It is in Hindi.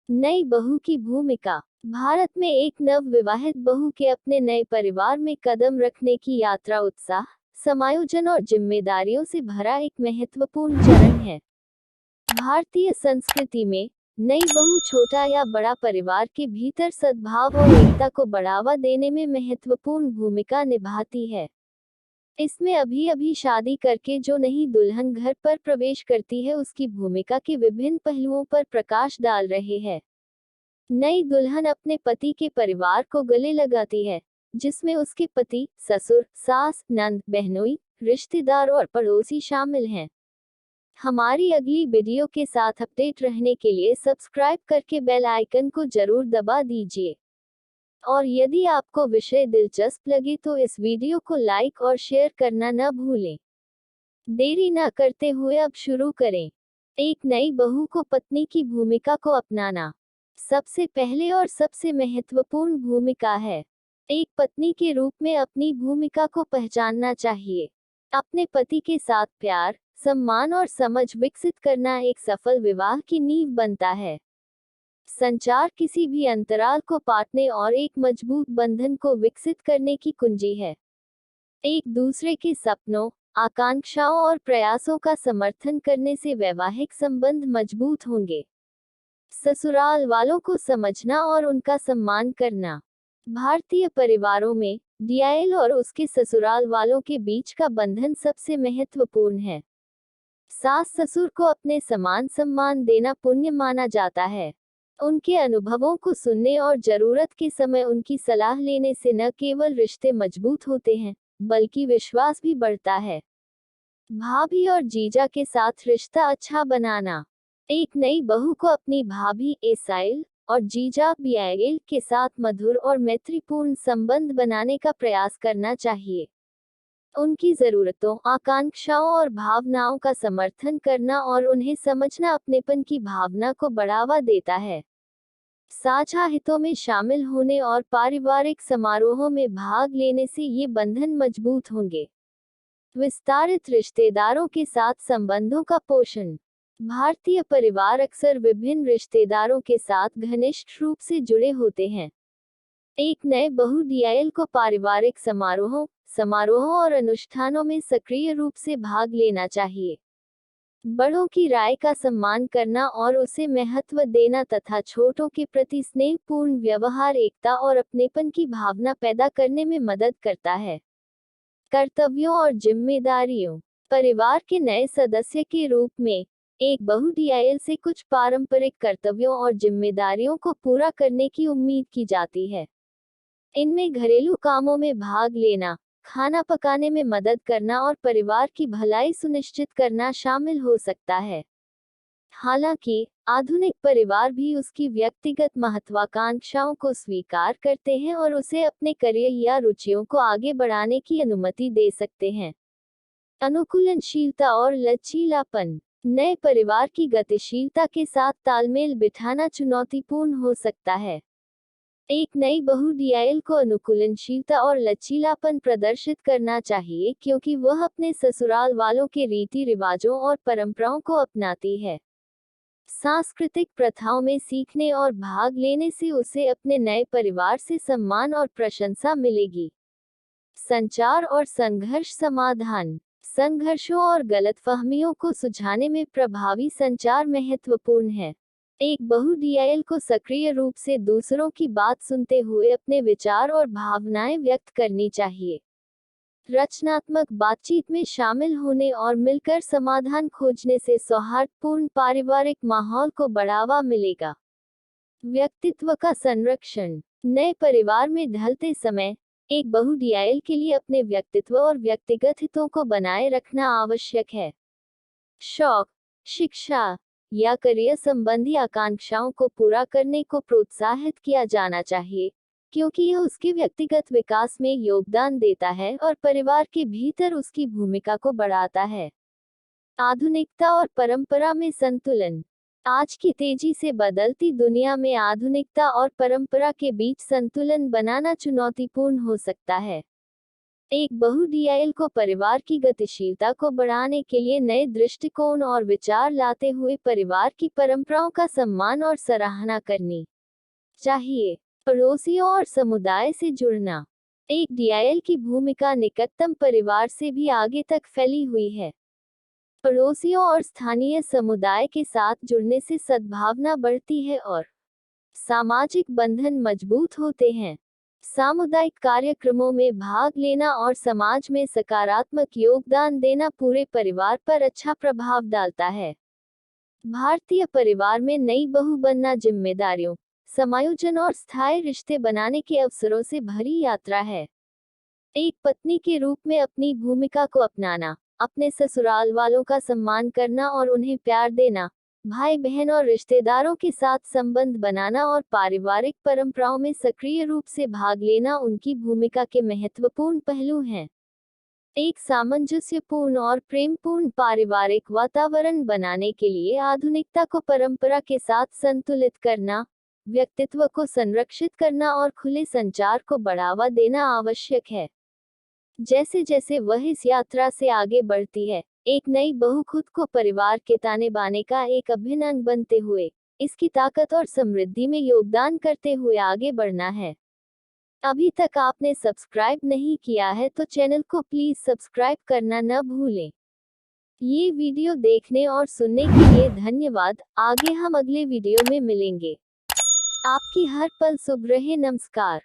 नई बहू की भूमिका। भारत में एक नव विवाहित बहू के अपने नए परिवार में कदम रखने की यात्रा उत्साह, समायोजन और जिम्मेदारियों से भरा एक महत्वपूर्ण चरण है। भारतीय संस्कृति में नई बहू छोटा या बड़ा परिवार के भीतर सद्भाव और एकता को बढ़ावा देने में महत्वपूर्ण भूमिका निभाती है। इसमें अभी अभी शादी करके जो नई दुल्हन घर पर प्रवेश करती है, उसकी भूमिका के विभिन्न पहलुओं पर प्रकाश डाल रहे हैं। नई दुल्हन अपने पति के परिवार को गले लगाती है, जिसमें उसके पति, ससुर, सास, नंद, बहनोई, रिश्तेदार और पड़ोसी शामिल हैं। हमारी अगली वीडियो के साथ अपडेट रहने के लिए सब्सक्राइब करके बेल आइकन को जरूर दबा दीजिए। और यदि आपको विषय दिलचस्प लगे तो इस वीडियो को लाइक और शेयर करना न भूलें। देरी न करते हुए अब शुरू करें। एक नई बहू को पत्नी की भूमिका को अपनाना सबसे पहले और सबसे महत्वपूर्ण भूमिका है। एक पत्नी के रूप में अपनी भूमिका को पहचानना चाहिए। अपने पति के साथ प्यार, सम्मान और समझ विकसित करना एक सफल विवाह की नींव बनता है। संचार किसी भी अंतराल को पाटने और एक मजबूत बंधन को विकसित करने की कुंजी है। एक दूसरे के सपनों, आकांक्षाओं और प्रयासों का समर्थन करने से वैवाहिक संबंध मजबूत होंगे। ससुराल वालों को समझना और उनका सम्मान करना। भारतीय परिवारों में डीआईएल और उसके ससुराल वालों के बीच का बंधन सबसे महत्वपूर्ण है। सास ससुर को अपने समान सम्मान देना पुण्य माना जाता है। उनके अनुभवों को सुनने और जरूरत के समय उनकी सलाह लेने से न केवल रिश्ते मजबूत होते हैं, बल्कि विश्वास भी बढ़ता है। भाभी और जीजा के साथ रिश्ता अच्छा बनाना। एक नई बहू को अपनी भाभी एसाइल और जीजा बीआईएल के साथ मधुर और मैत्रीपूर्ण संबंध बनाने का प्रयास करना चाहिए। उनकी जरूरतों, आकांक्षाओं और भावनाओं का समर्थन करना और उन्हें समझना अपनेपन की भावना को बढ़ावा देता है। साझा हितों में शामिल होने और पारिवारिक समारोहों में भाग लेने से ये बंधन मजबूत होंगे। विस्तारित रिश्तेदारों के साथ संबंधों का पोषण। भारतीय परिवार अक्सर विभिन्न रिश्तेदारों के साथ घनिष्ठ रूप से जुड़े होते हैं। एक नए बहू डीआईएल को पारिवारिक समारोहों और अनुष्ठानों में सक्रिय रूप से भाग लेना चाहिए। बड़ों की राय का सम्मान करना और उसे महत्व देना तथा छोटों के प्रति स्नेहपूर्ण व्यवहार एकता और अपनेपन की भावना पैदा करने में मदद करता है। कर्तव्यों और जिम्मेदारियों। परिवार के नए सदस्य के रूप में एक बहू डीआईएल से कुछ पारंपरिक कर्तव्यों और जिम्मेदारियों को पूरा करने की उम्मीद की जाती है। इनमें घरेलू कामों में भाग लेना, खाना पकाने में मदद करना और परिवार की भलाई सुनिश्चित करना शामिल हो सकता है। हालांकि आधुनिक परिवार भी उसकी व्यक्तिगत महत्वाकांक्षाओं को स्वीकार करते हैं और उसे अपने करियर या रुचियों को आगे बढ़ाने की अनुमति दे सकते हैं। अनुकूलनशीलता और लचीलापन। नए परिवार की गतिशीलता के साथ तालमेल बिठाना चुनौतीपूर्ण हो सकता है। एक नई बहू डीआईएल को अनुकूलनशीलता और लचीलापन प्रदर्शित करना चाहिए, क्योंकि वह अपने ससुराल वालों के रीति रिवाजों और परंपराओं को अपनाती है। सांस्कृतिक प्रथाओं में सीखने और भाग लेने से उसे अपने नए परिवार से सम्मान और प्रशंसा मिलेगी। संचार और संघर्ष समाधान। संघर्षों और गलतफहमियों को सुलझाने में प्रभावी संचार महत्वपूर्ण है। एक बहू डीआईएल को सक्रिय रूप से दूसरों की बात सुनते हुए अपने विचार और भावनाएं व्यक्त करनी चाहिए। रचनात्मक बातचीत में शामिल होने और मिलकर समाधान खोजने से सौहार्दपूर्ण पारिवारिक माहौल को बढ़ावा मिलेगा। व्यक्तित्व का संरक्षण। नए परिवार में ढलते समय एक बहू डीआईएल के लिए अपने व्यक्तित्व और व्यक्तिगत हितों को बनाए रखना आवश्यक है। शौक, शिक्षा या करियर संबंधी आकांक्षाओं को पूरा करने को प्रोत्साहित किया जाना चाहिए, क्योंकि यह उसके व्यक्तिगत विकास में योगदान देता है और परिवार के भीतर उसकी भूमिका को बढ़ाता है। आधुनिकता और परंपरा में संतुलन। आज की तेजी से बदलती दुनिया में आधुनिकता और परंपरा के बीच संतुलन बनाना चुनौतीपूर्ण हो सकता है। एक बहू डीआईएल को परिवार की गतिशीलता को बढ़ाने के लिए नए दृष्टिकोण और विचार लाते हुए परिवार की परंपराओं का सम्मान और सराहना करनी चाहिए। पड़ोसियों और समुदाय से जुड़ना। एक डीआईएल की भूमिका निकटतम परिवार से भी आगे तक फैली हुई है। पड़ोसियों और स्थानीय समुदाय के साथ जुड़ने से सद्भावना बढ़ती है और सामाजिक बंधन मजबूत होते हैं। सामुदायिक कार्यक्रमों में भाग लेना और समाज में सकारात्मक योगदान देना पूरे परिवार पर अच्छा प्रभाव डालता है। भारतीय परिवार में नई बहू बनना जिम्मेदारियों, समायोजन और स्थायी रिश्ते बनाने के अवसरों से भरी यात्रा है। एक पत्नी के रूप में अपनी भूमिका को अपनाना, अपने ससुराल वालों का सम्मान करना और उन्हें प्यार देना, भाई बहन और रिश्तेदारों के साथ संबंध बनाना और पारिवारिक परंपराओं में सक्रिय रूप से भाग लेना उनकी भूमिका के महत्वपूर्ण पहलू हैं। एक सामंजस्यपूर्ण और प्रेमपूर्ण पारिवारिक वातावरण बनाने के लिए आधुनिकता को परंपरा के साथ संतुलित करना, व्यक्तित्व को संरक्षित करना और खुले संचार को बढ़ावा देना आवश्यक है। जैसे जैसे वह इस यात्रा से आगे बढ़ती है, एक नई बहू खुद को परिवार के ताने बाने का एक अभिन्न अंग बनते हुए, इसकी ताकत और समृद्धि में योगदान करते हुए आगे बढ़ना है। अभी तक आपने सब्सक्राइब नहीं किया है तो चैनल को प्लीज सब्सक्राइब करना न भूलें। ये वीडियो देखने और सुनने के लिए धन्यवाद। आगे हम अगले वीडियो में मिलेंगे। आपकी हर पल शुभ रहे। नमस्कार।